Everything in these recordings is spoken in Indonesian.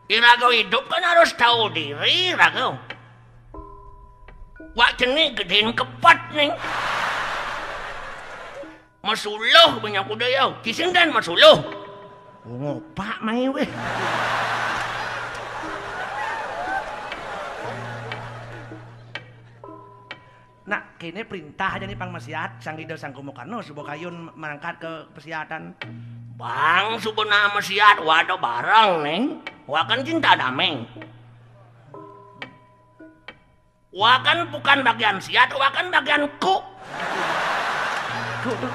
Iragaw hidup kan harus tahu diri, Iragaw. Wak jenis gedein kepat nih. Masuluh banyak kuda yaw. Kisindan masuluh. Ngopak main weh. Nak, kini perintah aja nih Pang Masiat, sang Ida sang Kumukano, Subo Kayun merangkat ke Pesiatan. Bang, Subo na Masiat, waduh bareng nih. Wakan cinta damai. Wakan bukan bagian siat, wakan bagian ku.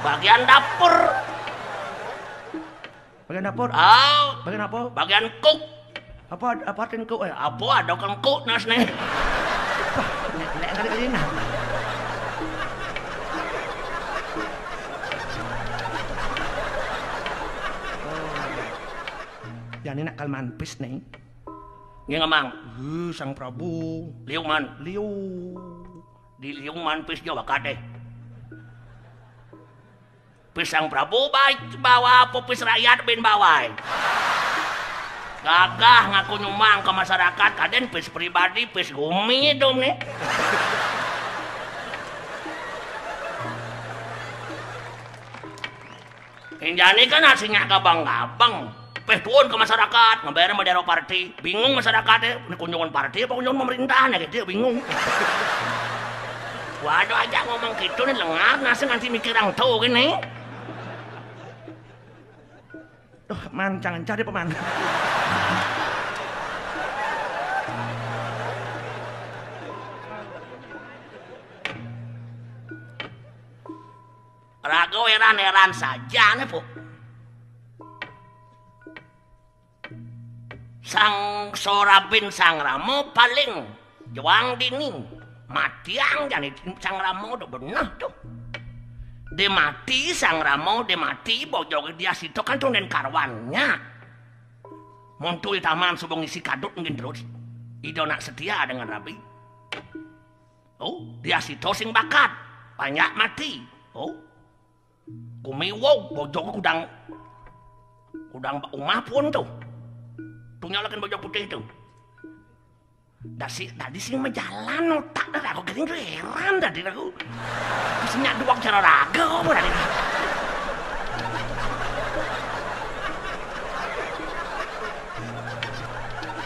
Bagian dapur. Bagian dapur? Bagian apa? Bagian cook. Apa artinya cook? Apa ada kan cook nas nih. Lek kali nah. Yang ini nak kalman pis nih. Nggih ngamang. Sang Prabu. Liung man. Liu. Di liung man pis jawa kade. Pis sang Prabu baik bawa apa pis rakyat bin bawai. Gagah ngaku nyumang ke masyarakat kaden pis pribadi pis gumi dong nih. Injani kan hasilnya gabang-gabang. Peh tuon ke masyarakat, ngebayar medero party. Bingung masyarakatnya, ini kunjungan party apa kunjungan pemerintahan ya gitu, bingung. Waduh aja ngomong gitu nih lengap, nasi nanti mikir yang tuh gini. Tuh, man, jangan cari peman. Rago heran-heran saja nih, Bu. Sang Sorabin Sang Ramo paling juang dini matiang jadi Sang Ramo udah benar tuh. Dia mati Sang Ramo, dia mati bojok dia situ kan tuh dan karwannya. Muncul di taman subong isi kadut mungkin terus. Ido nak setia dengan Rabi. Oh, dia situ sing bakat banyak mati. Oh, kumiwau bojok udang umah pun tuh. Nyalakan bojok putih itu. Tadi sih menjalan otak dah aku gering heran tadi aku. Kesenya dua cara raga kok tadi.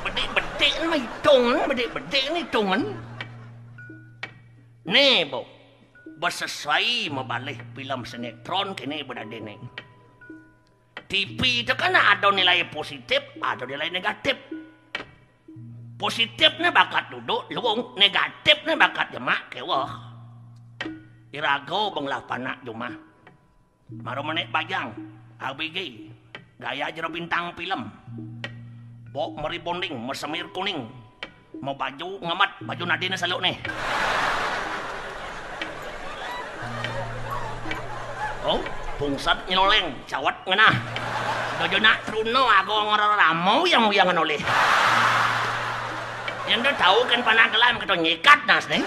Bedek-bedek ini mah hitungan, bedek-bedek ini hitungan. Nih, Bu. Bersesuai membalik film sinetron kini berada nih. TV itu kan ada nilai positif, ada nilai negatif. Positifnya bakat duduk, luung. Negatifnya bakat jemak, kewah. Irago benglah panak jumah. Maru menek bajang, ABG. Gaya jero bintang film. Bok meribonding, mersemir kuning. Mau baju ngamat, baju Nadine saluk nih. Oh, pungsat nyoleng, cawat ngenah. Dojo nak truno aku ngeramo yang oleh. Yang tu tahu kan panah kelam kita nyikat nas nih.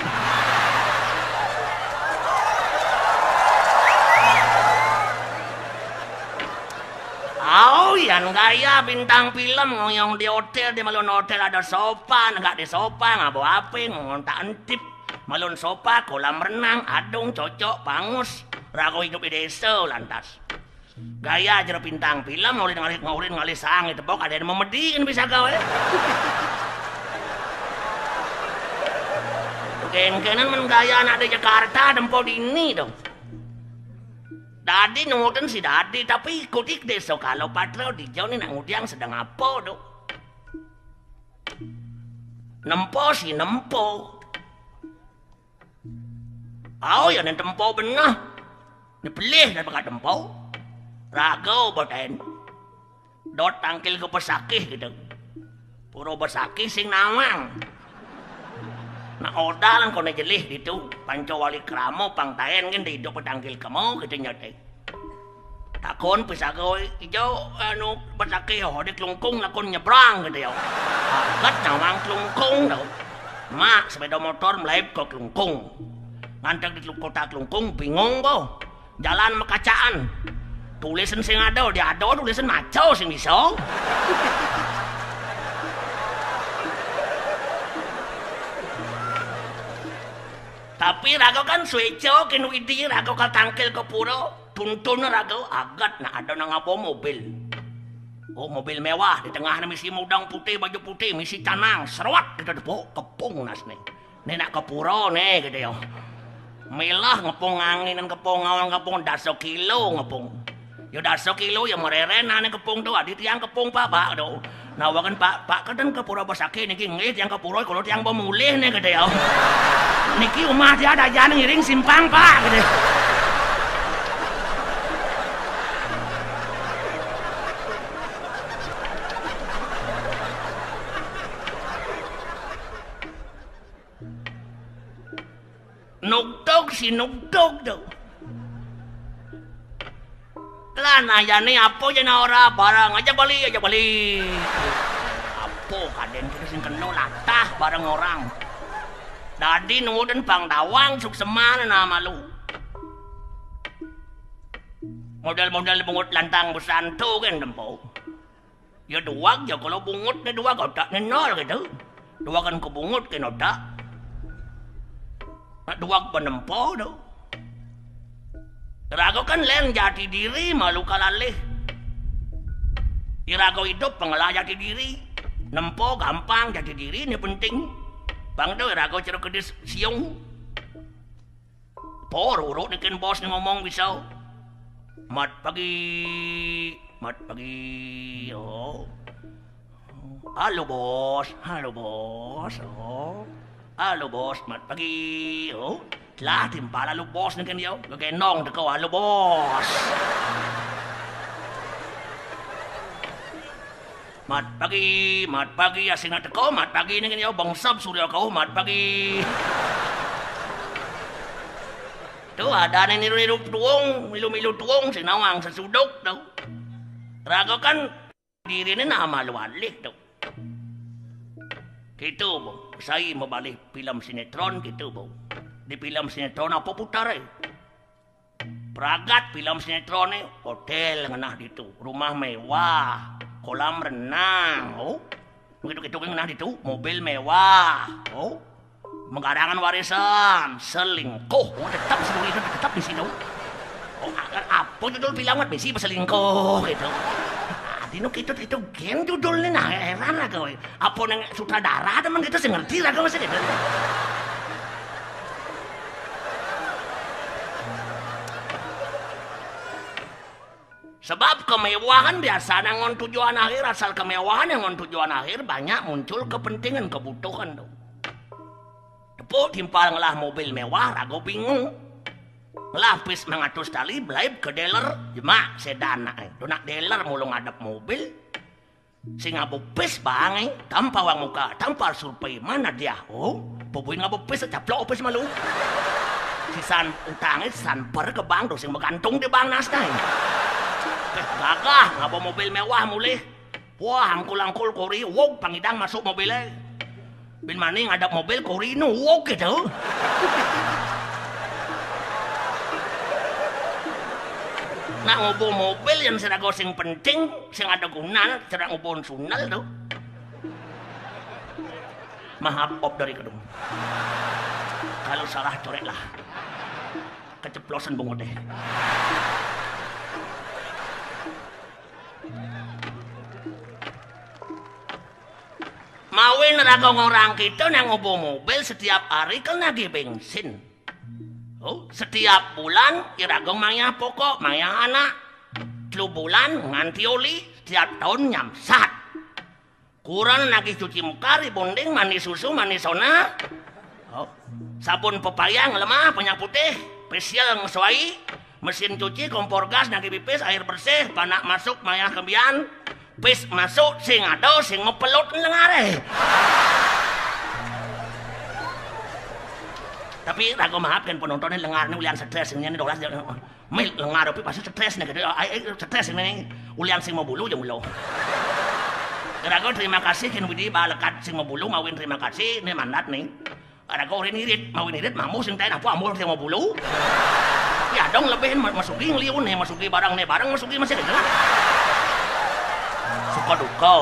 Oh, yang gaya bintang film ngoyong di hotel, di malun hotel ada sofa, enggak di sofa, ngabo apa, ngontak antip. Malun sofa, kolam renang, adung, cocok, pangus. Rago hidup di desa lantas. Gaya jero bintang film ngulin ngali sang itu pok ada yang memediin bisa kau ya. Kenan men gaya anak di Jakarta dempo dini dong. Dadi nunggutin si Dadi tapi ikut desa kalau patro di jauh ni nak ngudiang sedang apa dong. Nempo si nempo. Oh ya nen tempo benar. Dipelih dan pakai tempau. Rago boten. Dot tangkil ke pesakih gitu. Puro pesakih sing nawang. Nah odalan kone jelih gitu. Panco wali kramo pangtayen kan di hidup petangkil kamu gitu nyote. Takon pisago ijo anu pesakih ho di kelungkung lakon nyebrang gitu ya. Agat nawang kelungkung tau. Mak sepeda motor melaip ke kelungkung. Ngantek di kota kelungkung bingung bo. Jalan mekacaan. Tulisan sing ada, dia ada tulisan macau sing bisa. Tapi rago kan sueco kinwidi rago katangkil ke puro tuntun rago agat na ada na ngabo mobil. Oh mobil mewah di tengah na misi mudang putih baju putih misi canang serwat kita depo kepung nas nih. Nih nak ke puro nih gitu yo. Milah ngepung anginan kepung ngawang kepung 10 kilo ngepung. Yo 10 kilo ya mererena nih kepung tuh adi tiang kepung pak do. Nawakan pak kadang ke pura basake niki nggih tiang ke pura kalau tiang pemulih nih gitu yo. Niki umah dia ada jalan ngiring simpang pak gitu. Nugdog si nugdog tuh. Lah nayane apa jana ora barang aja bali. Apa kaden kita sing kena latah bareng orang. Dadi nungguin pang dawang sukseman na malu. Model-model bungut lantang besanto kan dempo. Ya duwag ya kalau bungut na duwag otak na nol gitu. Duwagan ko bungut kan otak. Na duwag penempo do. Rago kan len jati diri malu kalalih. Irago hidup pengelah jati diri. Nempo gampang jati diri ini penting. Bang do rago cerok kedis siung. Poruruk nikin bos ni ngomong bisa. Mat pagi. Oh. Halo bos. Oh. Halo bos, mat pagi. Oh. Lah timpala lu bos nikin yo. Gagenong de ko halo bos. Mat pagi asing na teko mat pagi nikin yo bangsab surya kau mat pagi. Tuh ada nih niru tuong, milu tuong sinawang sesudok tuh. Rago kan diri ini nama lu alik tuh. Gitu bu, saya mau balik film sinetron gitu bu. Di film sinetron apa putar Pragat film sinetron hotel ngenah itu, rumah mewah, kolam renang, oh, begitu ngenah itu, mobil mewah, oh, menggarangan warisan, selingkuh, oh, tetap di situ. Oh, apa judul filmnya besi selingkuh gitu. Dino itu gen judulnya nah heran lah kau. Apa neng sutradara teman kita sih ngerti lah kau masih gitu. Sebab kemewahan biasa ngon tujuan akhir asal kemewahan yang ngon tujuan akhir banyak muncul kepentingan kebutuhan tuh. Tepuk timpal ngelah mobil mewah rago bingung. Ngelapis mengatus tali belaib ke dealer jemak sedana donak dealer mulu ngadap mobil sing ngabupis bang tanpa wang muka tanpa survei mana dia oh boboy ngabupis caplok opis malu sisan utangnya sanper ke bank sing bergantung di bank nasdaq gagah ngabo mobil mewah mulih wah angkul kori wow pangidang masuk mobilnya bin maning ngadap mobil kori no wow gitu. Nak ngobo mobil yang serago sing penting, sing ada guna, serak ngobon sunal tuh. Maaf op dari kedung. Kalau salah coreklah. Keceplosan bungut deh. Mawin rago ngorang kita yang ngobo mobil setiap hari kan nagih bensin. Oh, setiap bulan iragong maya pokok, maya anak. 3 bulan nganti oli, setiap tahun nyamsat. Kurang nagih cuci muka, ribonding, mandi susu, mandi sona. Oh, sabun pepayang lemah, penyak putih, spesial ngesuai. Mesin cuci, kompor gas, nagih pipis, air bersih, panak masuk, maya kebian. Pis masuk, sing ado, sing ngepelot nengare. Tapi rago maafkan penontonnya lengar nih ulian stres ini dolas mil lengar tapi pasti stres nih gitu stres ini ulian sing mau bulu jeung ulo. Rago terima kasih kin widi balekat sing mau bulu mawin terima kasih nih mandat nih. Rago urin irit mawin irit mamu sing teh apa amul sing mau bulu. Ya dong lebihin masuki ngeliun nih masuki barang nih barang masuki masih gitu. Suka duka.